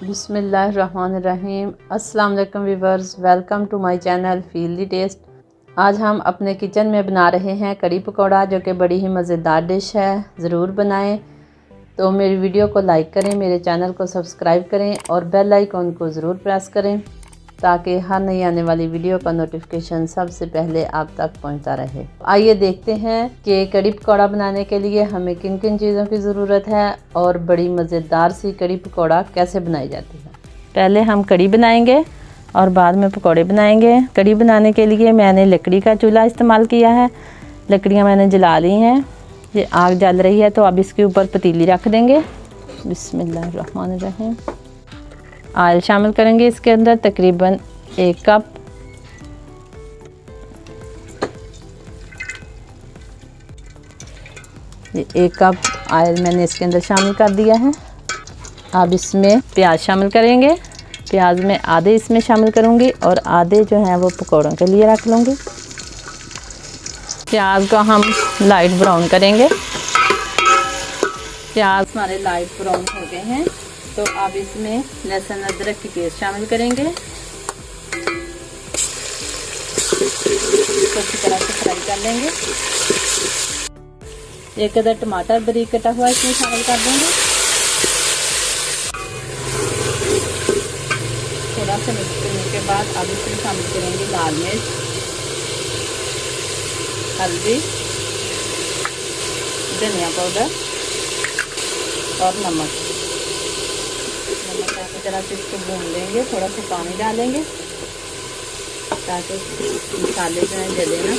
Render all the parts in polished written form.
बिस्मिल्लाहिर्रहमानिर्रहीम। अस्सलाम वालेकुम viewers, welcome to my channel feel the taste. आज हम अपने किचन में बना रहे हैं कड़ी पकौड़ा, जो कि बड़ी ही मज़ेदार डिश है। ज़रूर बनाएं। तो मेरी वीडियो को लाइक करें, मेरे चैनल को सब्सक्राइब करें और बेल आइकन को ज़रूर प्रेस करें ताकि हर नई आने वाली वीडियो का नोटिफिकेशन सबसे पहले आप तक पहुंचता रहे। आइए देखते हैं कि कड़ी पकौड़ा बनाने के लिए हमें किन किन चीज़ों की ज़रूरत है और बड़ी मज़ेदार सी कड़ी पकौड़ा कैसे बनाई जाती है। पहले हम कड़ी बनाएंगे और बाद में पकौड़े बनाएंगे। कड़ी बनाने के लिए मैंने लकड़ी का चूल्हा इस्तेमाल किया है। लकड़ियाँ मैंने जला ली हैं। ये आग जल रही है तो अब इसके ऊपर पतीली रख देंगे। बिस्मिल्लाहिर्रहमानिर्रहीम। ऑयल शामिल करेंगे इसके अंदर तकरीबन 1 कप। ये 1 कप ऑयल मैंने इसके अंदर शामिल कर दिया है। अब इसमें प्याज शामिल करेंगे। प्याज में आधे इसमें शामिल करूँगी और आधे जो हैं वो पकौड़ों के लिए रख लूँगी। प्याज को हम लाइट ब्राउन करेंगे। प्याज हमारे लाइट ब्राउन हो गए हैं तो अब इसमें लहसुन अदरक की पेस्ट शामिल करेंगे। इसको अच्छी तरह से फ्राई कर लेंगे। 1 अदर टमाटर बारीक कटा हुआ इसमें शामिल कर देंगे। थोड़ा सा मिक्स करने के बाद अब इसमें शामिल करेंगे लाल मिर्च, हल्दी, धनिया पाउडर और नमक। अच्छी तरह से इसको भून लेंगे। थोड़ा सा पानी डालेंगे ताकि मसाले जो हैं जले ना, और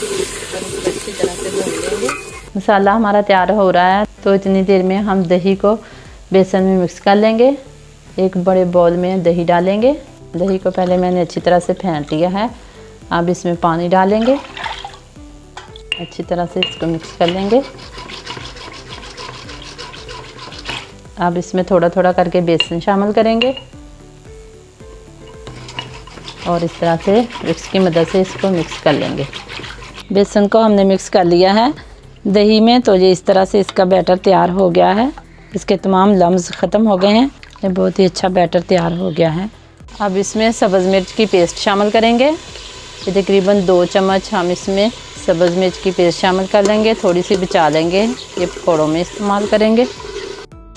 इसको अच्छी तरह से भून लेंगे। मसाला हमारा तैयार हो रहा है तो इतनी देर में हम दही को बेसन में मिक्स कर लेंगे। एक बड़े बाउल में दही डालेंगे। दही को पहले मैंने अच्छी तरह से फेंट लिया है। अब इसमें पानी डालेंगे। अच्छी तरह से इसको मिक्स कर लेंगे। अब इसमें थोड़ा थोड़ा करके बेसन शामिल करेंगे और इस तरह से विक्स की मदद से इसको मिक्स कर लेंगे। बेसन को हमने मिक्स कर लिया है दही में, तो ये इस तरह से इसका बैटर तैयार हो गया है। इसके तमाम लम्स ख़त्म हो गए हैं। ये बहुत ही अच्छा बैटर तैयार हो गया है। अब इसमें सब्ज़ मिर्च की पेस्ट शामिल करेंगे। ये तकरीबन 2 चम्मच हम इसमें सब्ज़ मिर्च की पेस्ट शामिल कर लेंगे। थोड़ी सी बचा लेंगे, ये पकौड़ों में इस्तेमाल करेंगे।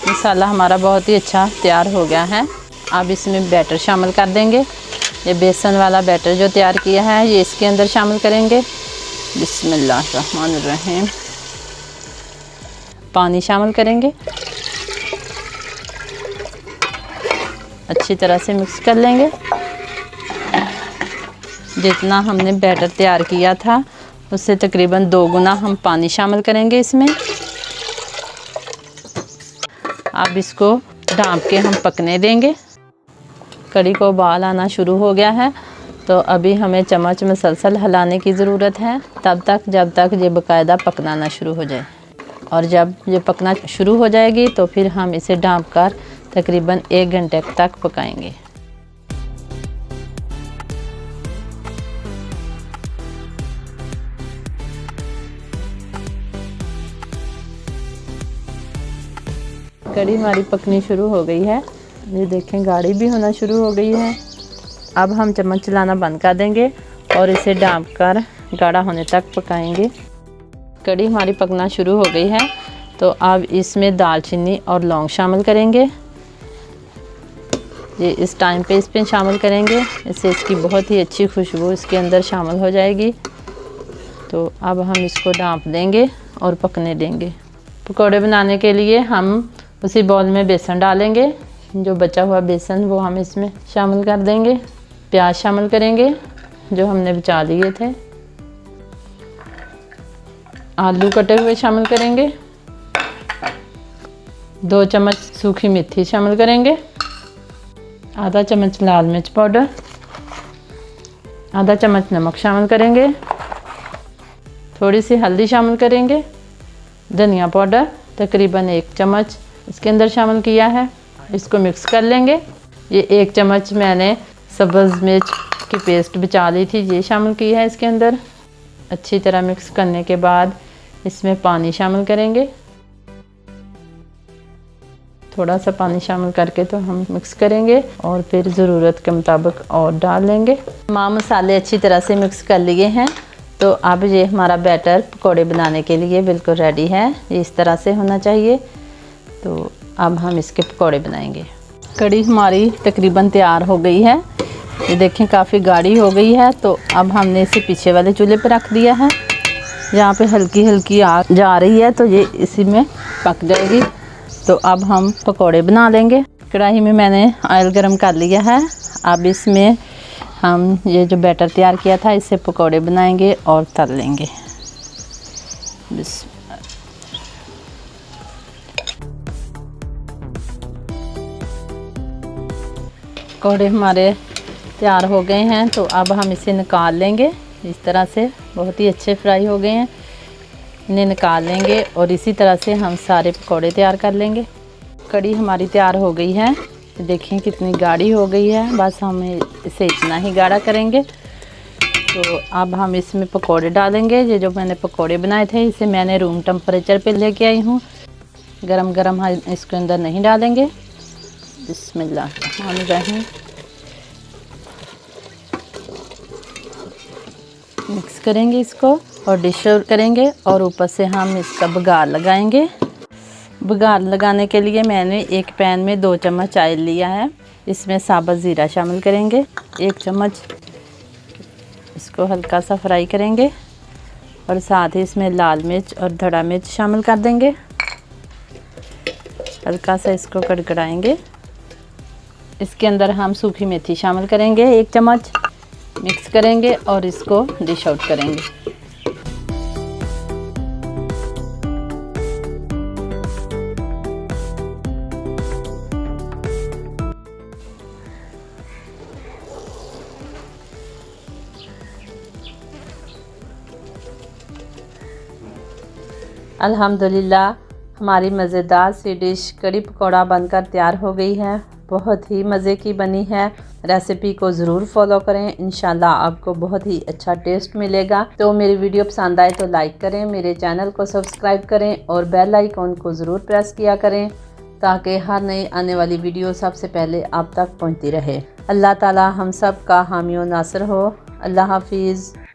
मसाला हमारा बहुत ही अच्छा तैयार हो गया है। अब इसमें बैटर शामिल कर देंगे। ये बेसन वाला बैटर जो तैयार किया है ये इसके अंदर शामिल करेंगे। बिस्मिल्लाहिर्रहमानिर्रहीम। पानी शामिल करेंगे। अच्छी तरह से मिक्स कर लेंगे। जितना हमने बैटर तैयार किया था उससे तकरीबन 2 गुना हम पानी शामिल करेंगे इसमें। अब इसको ढाँप के हम पकने देंगे। कड़ी को उबाल आना शुरू हो गया है तो अभी हमें चम्मच मुसलसल हिलाने की ज़रूरत है तब तक जब तक ये बाकायदा पकना ना शुरू हो जाए। और जब ये पकना शुरू हो जाएगी तो फिर हम इसे ढाँप कर तकरीबन 1 घंटे तक पकाएंगे। कड़ी हमारी पकनी शुरू हो गई है। ये देखें गाढ़ी भी होना शुरू हो गई है। अब हम चम्मच चलाना बंद कर देंगे और इसे ढाँप कर गाढ़ा होने तक पकाएंगे। कड़ी हमारी पकना शुरू हो गई है तो अब इसमें दालचीनी और लौंग शामिल करेंगे। ये इस टाइम पे इस पे शामिल करेंगे, इससे इसकी बहुत ही अच्छी खुशबू इसके अंदर शामिल हो जाएगी। तो अब हम इसको ढाँप देंगे और पकने देंगे। पकौड़े बनाने के लिए हम उसी बाउल में बेसन डालेंगे। जो बचा हुआ बेसन वो हम इसमें शामिल कर देंगे। प्याज शामिल करेंगे जो हमने बचा लिए थे। आलू कटे हुए शामिल करेंगे। 2 चम्मच सूखी मेथी शामिल करेंगे। आधा चम्मच लाल मिर्च पाउडर, आधा चम्मच नमक शामिल करेंगे। थोड़ी सी हल्दी शामिल करेंगे। धनिया पाउडर तकरीबन 1 चम्मच इसके अंदर शामिल किया है। इसको मिक्स कर लेंगे। ये 1 चम्मच मैंने सब्ज़ मिर्च की पेस्ट बचा ली थी, ये शामिल की है इसके अंदर। अच्छी तरह मिक्स करने के बाद इसमें पानी शामिल करेंगे। थोड़ा सा पानी शामिल करके तो हम मिक्स करेंगे और फिर ज़रूरत के मुताबिक और डाल लेंगे। तमाम मसाले अच्छी तरह से मिक्स कर लिए हैं, तो अब ये हमारा बैटर पकौड़े बनाने के लिए बिल्कुल रेडी है। ये इस तरह से होना चाहिए। तो अब हम इसके पकौड़े बनाएंगे। कड़ी हमारी तकरीबन तैयार हो गई है। ये देखें काफ़ी गाढ़ी हो गई है। तो अब हमने इसे पीछे वाले चूल्हे पर रख दिया है। यहाँ पे हल्की हल्की आग जा रही है, तो ये इसी में पक जाएगी। तो अब हम पकौड़े बना लेंगे। कढ़ाई में मैंने ऑयल गरम कर लिया है। अब इसमें हम ये जो बैटर तैयार किया था इससे पकौड़े बनाएंगे और तल लेंगे। पकौड़े हमारे तैयार हो गए हैं, तो अब हम इसे निकाल लेंगे। इस तरह से बहुत ही अच्छे फ्राई हो गए हैं, इन्हें निकाल लेंगे और इसी तरह से हम सारे पकौड़े तैयार कर लेंगे। कड़ी हमारी तैयार हो गई है। देखें कितनी गाढ़ी हो गई है, बस हम इसे इतना ही गाढ़ा करेंगे। तो अब हम इसमें पकौड़े डालेंगे। ये जो मैंने पकौड़े बनाए थे इसे मैंने रूम टेम्परेचर पे लेके आई हूँ। गरम गरम हम इसके अंदर नहीं डालेंगे। बिस्मिल्लाहिर्रहमानिर्रहीम। मिक्स करेंगे इसको और डिश आउट करेंगे और ऊपर से हम इसका बघार लगाएंगे। बघार लगाने के लिए मैंने एक पैन में 2 चम्मच ऑयल लिया है। इसमें साबुत ज़ीरा शामिल करेंगे 1 चम्मच। इसको हल्का सा फ्राई करेंगे और साथ ही इसमें लाल मिर्च और धड़ा मिर्च शामिल कर देंगे। हल्का सा इसको कड़कड़ाएंगे। इसके अंदर हम सूखी मेथी शामिल करेंगे 1 चम्मच। मिक्स करेंगे और इसको डिश आउट करेंगे। अल्हम्दुलिल्लाह हमारी मज़ेदार सी डिश कड़ी पकौड़ा बनकर तैयार हो गई है। बहुत ही मज़े की बनी है। रेसिपी को ज़रूर फॉलो करें, इंशाल्लाह आपको बहुत ही अच्छा टेस्ट मिलेगा। तो मेरी वीडियो पसंद आए तो लाइक करें, मेरे चैनल को सब्सक्राइब करें और बेल आइकॉन को ज़रूर प्रेस किया करें ताकि हर नई आने वाली वीडियो सबसे पहले आप तक पहुंचती रहे। अल्लाह ताला हम सब का हामी और नासिर हो। अल्लाह हाफिज़।